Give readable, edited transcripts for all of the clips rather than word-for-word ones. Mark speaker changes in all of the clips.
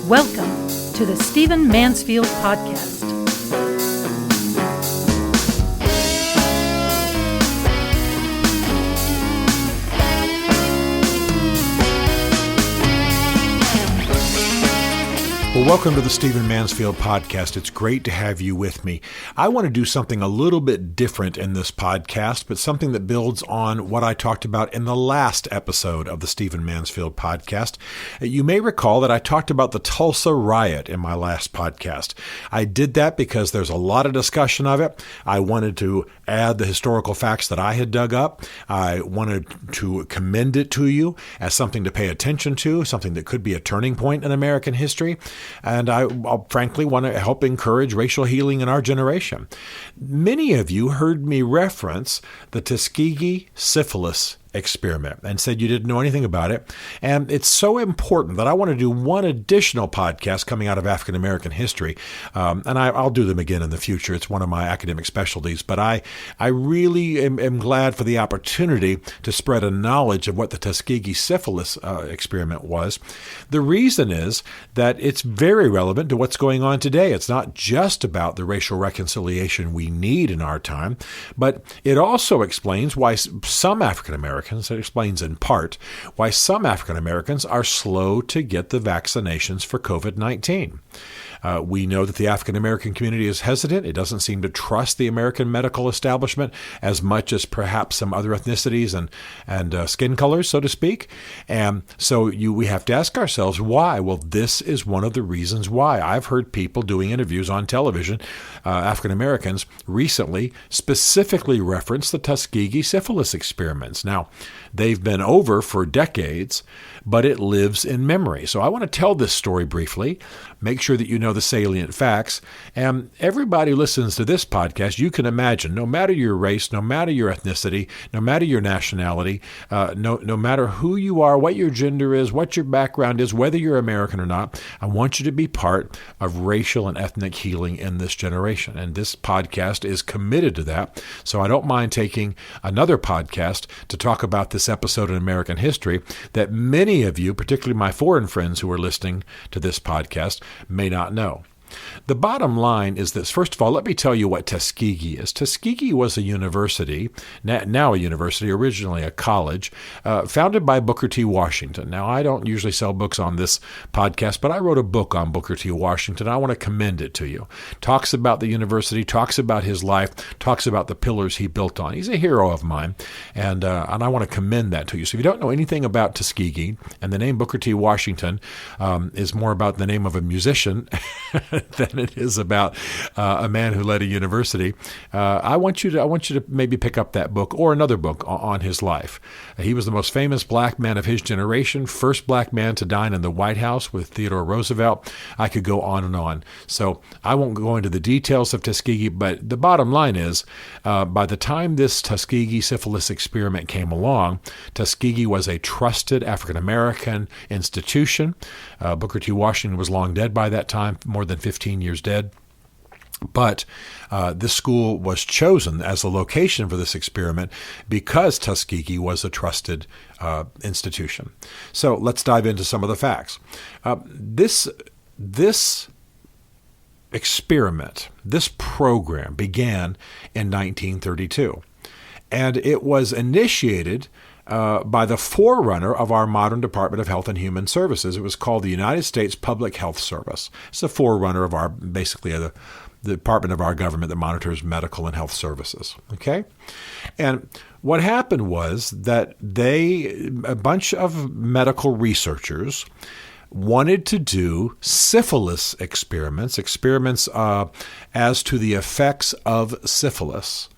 Speaker 1: Welcome to the Stephen Mansfield Podcast.
Speaker 2: Well, welcome to the Stephen Mansfield Podcast. It's great to have you with me. I want to do something a little bit different in this podcast, but something that builds on what I talked about in the last episode of the Stephen Mansfield Podcast. You may recall that I talked about the Tulsa riot in my last podcast. I did that because there's a lot of discussion of it. I wanted to add the historical facts that I had dug up. I wanted to commend it to you as something to pay attention to, something that could be a turning point in American history. And I frankly want to help encourage racial healing in our generation. Many of you heard me reference the Tuskegee Syphilis Experiment and said you didn't know anything about it. And it's so important that I want to do one additional podcast coming out of African American history. And I'll do them again in the future. It's one of my academic specialties. But I really am glad for the opportunity to spread a knowledge of what the Tuskegee Syphilis Experiment was. The reason is that it's very relevant to what's going on today. It's not just about the racial reconciliation we need in our time, but it also explains why some African Americans, it explains in part why some African Americans are slow to get the vaccinations for COVID-19. We know that the African American community is hesitant. It doesn't seem to trust the American medical establishment as much as perhaps some other ethnicities and skin colors, so to speak. And so we have to ask ourselves why. Well, this is one of the reasons why. I've heard people doing interviews on television, African Americans, recently specifically reference the Tuskegee Syphilis experiments. Now, they've been over for decades, but it lives in memory. So I want to tell this story briefly, make sure that you know the salient facts. And everybody who listens to this podcast, you can imagine, no matter your race, no matter your ethnicity, no matter your nationality, no matter who you are, what your gender is, what your background is, whether you're American or not, I want you to be part of racial and ethnic healing in this generation. And this podcast is committed to that. So I don't mind taking another podcast to talk about this episode in American history that many of you, particularly my foreign friends who are listening to this podcast, may not know. The bottom line is this. First of all, let me tell you what Tuskegee is. Tuskegee was a university, now a university, originally a college, founded by Booker T. Washington. Now, I don't usually sell books on this podcast, but I wrote a book on Booker T. Washington. I want to commend it to you. Talks about the university, talks about his life, talks about the pillars he built on. He's a hero of mine, and I want to commend that to you. So if you don't know anything about Tuskegee, and the name Booker T. Washington is more about the name of a musician than it is about a man who led a university. I want you to maybe pick up that book or another book on his life. He was the most famous black man of his generation, first black man to dine in the White House with Theodore Roosevelt. I could go on and on. So I won't go into the details of Tuskegee, but the bottom line is, by the time this Tuskegee Syphilis Experiment came along, Tuskegee was a trusted African-American institution. Booker T. Washington was long dead by that time, more than 15 years dead. But this school was chosen as a location for this experiment because Tuskegee was a trusted institution. So let's dive into some of the facts. This experiment, this program began in 1932, and it was initiated by the forerunner of our modern Department of Health and Human Services. It was called the United States Public Health Service. It's the forerunner of the department of our government that monitors medical and health services. Okay? And what happened was that a bunch of medical researchers wanted to do syphilis experiments as to the effects of syphilis.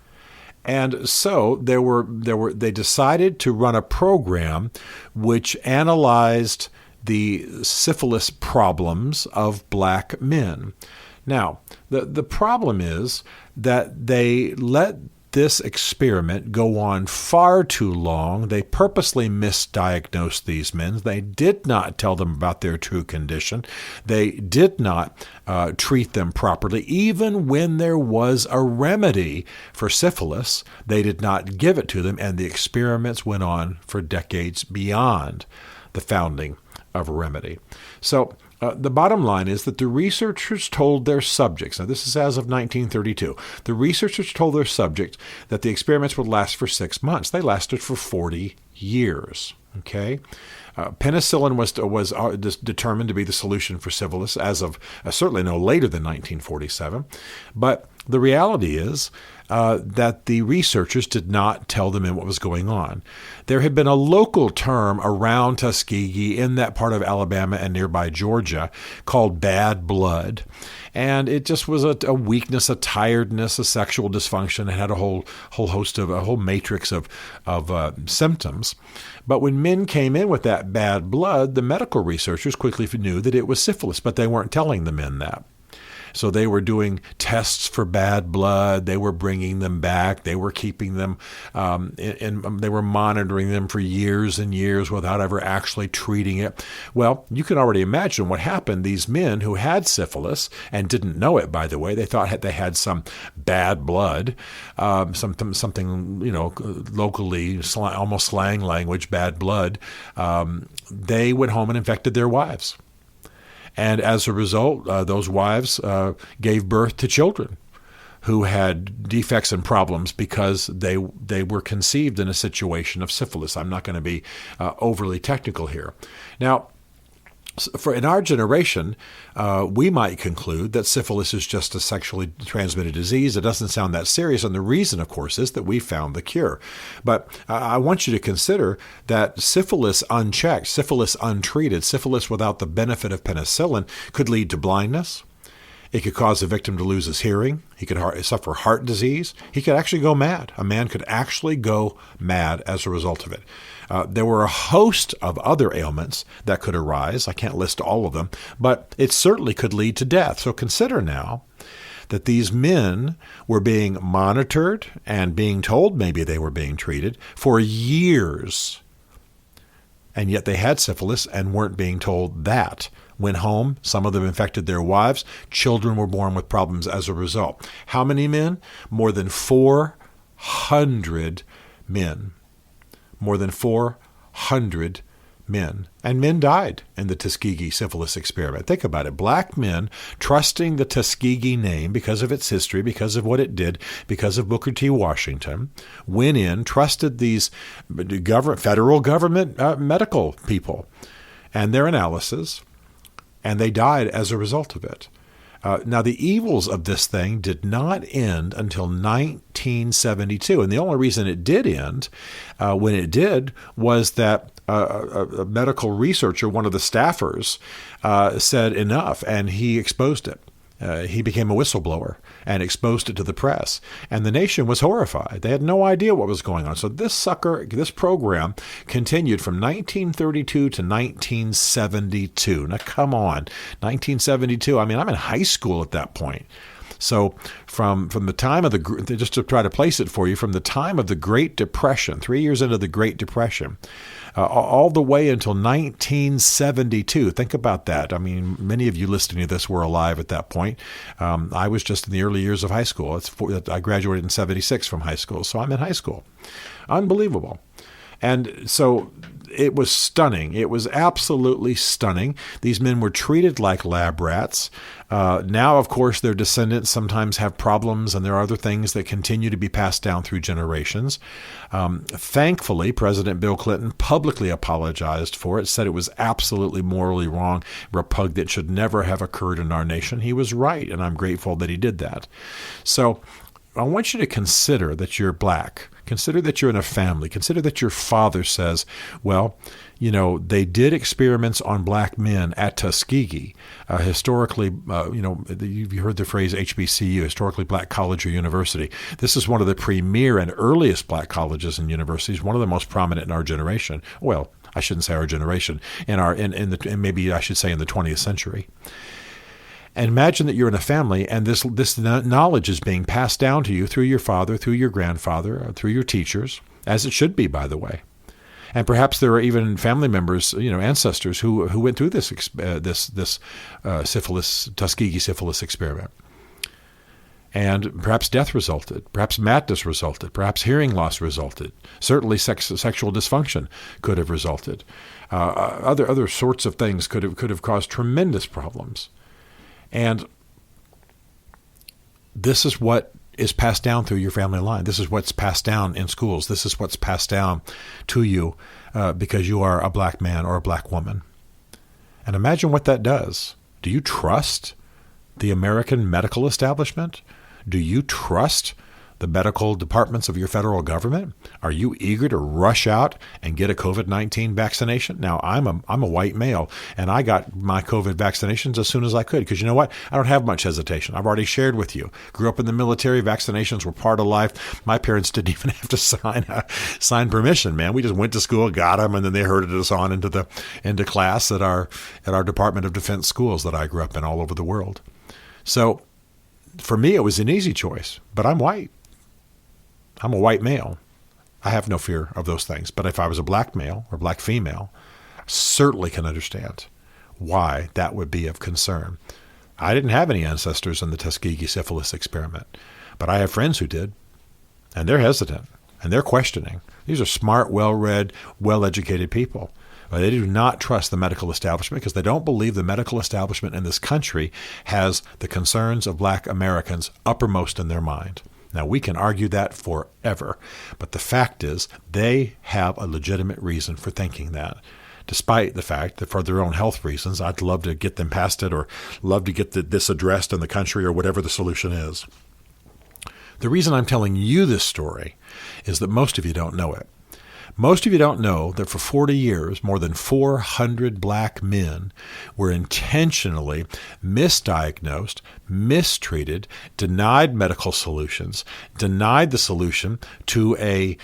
Speaker 2: And so they decided to run a program which analyzed the syphilis problems of black men. Now, the problem is that they let this experiment go on far too long. They purposely misdiagnosed these men. They did not tell them about their true condition. They did not treat them properly. Even when there was a remedy for syphilis, they did not give it to them, and the experiments went on for decades beyond the founding of a remedy. So the bottom line is that the researchers told their subjects, now this is as of 1932, the researchers told their subjects that the experiments would last for 6 months. They lasted for 40 years. Okay, penicillin was determined to be the solution for syphilis as of certainly no later than 1947. But the reality is that the researchers did not tell the men what was going on. There had been a local term around Tuskegee in that part of Alabama and nearby Georgia called bad blood. And it just was a weakness, a tiredness, a sexual dysfunction. It had a whole host of a whole matrix of symptoms. But when men came in with that bad blood, the medical researchers quickly knew that it was syphilis, but they weren't telling the men that. So they were doing tests for bad blood. They were bringing them back. They were keeping them, and they were monitoring them for years and years without ever actually treating it. Well, you can already imagine what happened. These men who had syphilis and didn't know it, by the way, they thought they had some bad blood, something locally almost slang language, bad blood. They went home and infected their wives. And as a result, those wives gave birth to children who had defects and problems because they were conceived in a situation of syphilis. I'm not going to be overly technical here. Now, in our generation, we might conclude that syphilis is just a sexually transmitted disease. It doesn't sound that serious, and the reason, of course, is that we found the cure. But I want you to consider that syphilis unchecked, syphilis untreated, syphilis without the benefit of penicillin could lead to blindness. It could cause the victim to lose his hearing. He could suffer heart disease. He could actually go mad. A man could actually go mad as a result of it. There were a host of other ailments that could arise. I can't list all of them, but it certainly could lead to death. So consider now that these men were being monitored and being told maybe they were being treated for years, and yet they had syphilis and weren't being told that. Went home, some of them infected their wives, children were born with problems as a result. How many men? More than 400 men. More than 400 men. And men died in the Tuskegee Syphilis Experiment. Think about it. Black men trusting the Tuskegee name because of its history, because of what it did, because of Booker T. Washington, went in, trusted these federal government medical people and their analysis, and they died as a result of it. Now, the evils of this thing did not end until 1972. And the only reason it did end when it did was that a medical researcher, one of the staffers, said enough, and he exposed it. He became a whistleblower and exposed it to the press. And the nation was horrified. They had no idea what was going on. So this program continued from 1932 to 1972. Now, come on. 1972. I mean, I'm in high school at that point. So from the time of just to try to place it for you, from the time of the Great Depression, 3 years into the Great Depression, all the way until 1972. Think about that. I mean, many of you listening to this were alive at that point. I was just in the early years of high school. I graduated in 76 from high school, so I'm in high school. Unbelievable. And so it was stunning. It was absolutely stunning. These men were treated like lab rats. Now, of course, their descendants sometimes have problems, and there are other things that continue to be passed down through generations. Thankfully, President Bill Clinton publicly apologized for it, said it was absolutely morally wrong, repugnant, should never have occurred in our nation. He was right, and I'm grateful that he did that. So I want you to consider that you're black. Consider that you're in a family. Consider that your father says, well, they did experiments on black men at Tuskegee. Historically, you've heard the phrase HBCU, historically black college or university. This is one of the premier and earliest black colleges and universities, one of the most prominent in our generation. Well, I shouldn't say our generation, maybe I should say in the 20th century. And imagine that you're in a family and this knowledge is being passed down to you through your father, through your grandfather, through your teachers, as it should be, by the way. And perhaps there are even family members, ancestors who went through this Tuskegee Syphilis Experiment. And perhaps death resulted, perhaps madness resulted, perhaps hearing loss resulted. Certainly sexual dysfunction could have resulted. Other sorts of things could have caused tremendous problems. And this is what is passed down through your family line. This is what's passed down in schools. This is what's passed down to you because you are a black man or a black woman. And imagine what that does. Do you trust the American medical establishment? Do you trust the medical departments of your federal government? Are you eager to rush out and get a COVID-19 vaccination? Now, I'm a white male, and I got my COVID vaccinations as soon as I could, because you know what? I don't have much hesitation. I've already shared with you. Grew up in the military. Vaccinations were part of life. My parents didn't even have to sign permission, man. We just went to school, got them, and then they herded us on into class at our Department of Defense schools that I grew up in all over the world. So for me, it was an easy choice, but I'm white. I'm a white male. I have no fear of those things. But if I was a black male or black female, I certainly can understand why that would be of concern. I didn't have any ancestors in the Tuskegee Syphilis Experiment, but I have friends who did, and they're hesitant, and they're questioning. These are smart, well-read, well-educated people. But they do not trust the medical establishment because they don't believe the medical establishment in this country has the concerns of black Americans uppermost in their mind. Now, we can argue that forever, but the fact is they have a legitimate reason for thinking that, despite the fact that for their own health reasons, I'd love to get them past it or love to get this addressed in the country or whatever the solution is. The reason I'm telling you this story is that most of you don't know it. Most of you don't know that for 40 years, more than 400 black men were intentionally misdiagnosed, mistreated, denied medical solutions, denied the solution to a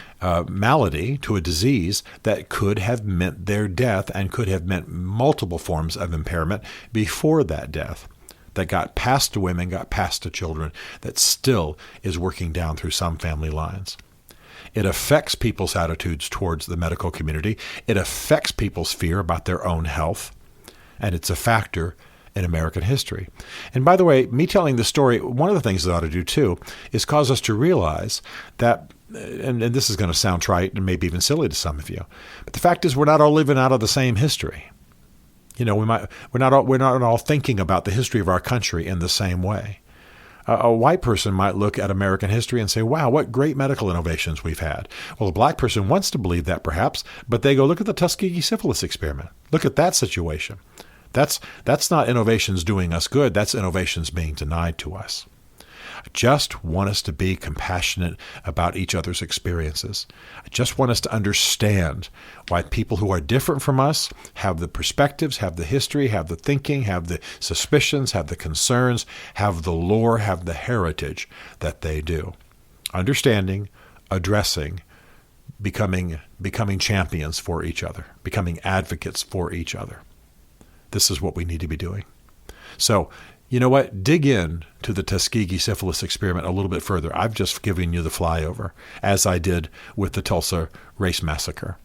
Speaker 2: malady, to a disease that could have meant their death and could have meant multiple forms of impairment before that death. That got passed to women, got passed to children, that still is working down through some family lines. It affects people's attitudes towards the medical community. It affects people's fear about their own health. And it's a factor in American history. And by the way, me telling this story, one of the things it ought to do too is cause us to realize that, and this is going to sound trite and maybe even silly to some of you, but the fact is we're not all living out of the same history. You know, we're not all thinking about the history of our country in the same way. A white person might look at American history and say, wow, what great medical innovations we've had. Well, a black person wants to believe that perhaps, but they go, look at the Tuskegee Syphilis Experiment. Look at that situation. That's not innovations doing us good. That's innovations being denied to us. I just want us to be compassionate about each other's experiences. I just want us to understand why people who are different from us have the perspectives, have the history, have the thinking, have the suspicions, have the concerns, have the lore, have the heritage that they do. Understanding, addressing, becoming champions for each other, becoming advocates for each other. This is what we need to be doing. So, you know what? Dig in to the Tuskegee Syphilis Experiment a little bit further. I've just given you the flyover, as I did with the Tulsa Race Massacre.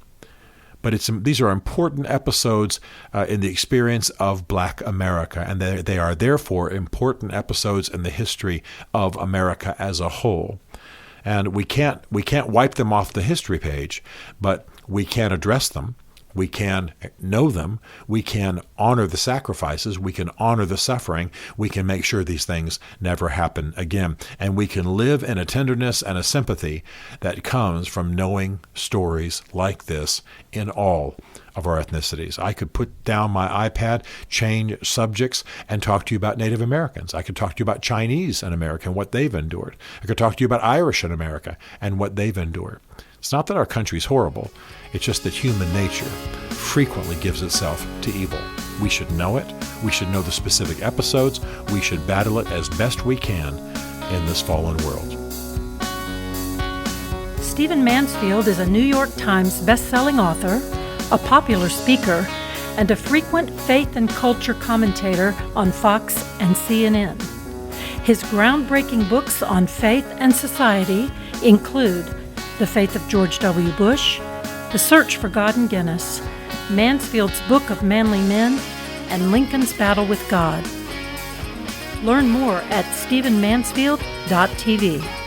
Speaker 2: But these are important episodes in the experience of Black America, and they are therefore important episodes in the history of America as a whole. And we can't wipe them off the history page, but we can address them. We can know them. We can honor the sacrifices. We can honor the suffering. We can make sure these things never happen again. And we can live in a tenderness and a sympathy that comes from knowing stories like this in all of our ethnicities. I could put down my iPad, change subjects, and talk to you about Native Americans. I could talk to you about Chinese in America and what they've endured. I could talk to you about Irish in America and what they've endured. It's not that our country's horrible. It's just that human nature frequently gives itself to evil. We should know it. We should know the specific episodes. We should battle it as best we can in this fallen world.
Speaker 1: Stephen Mansfield is a New York Times best-selling author, a popular speaker, and a frequent faith and culture commentator on Fox and CNN. His groundbreaking books on faith and society include The Faith of George W. Bush, The Search for God in Guinness, Mansfield's Book of Manly Men, and Lincoln's Battle with God. Learn more at stephenmansfield.tv.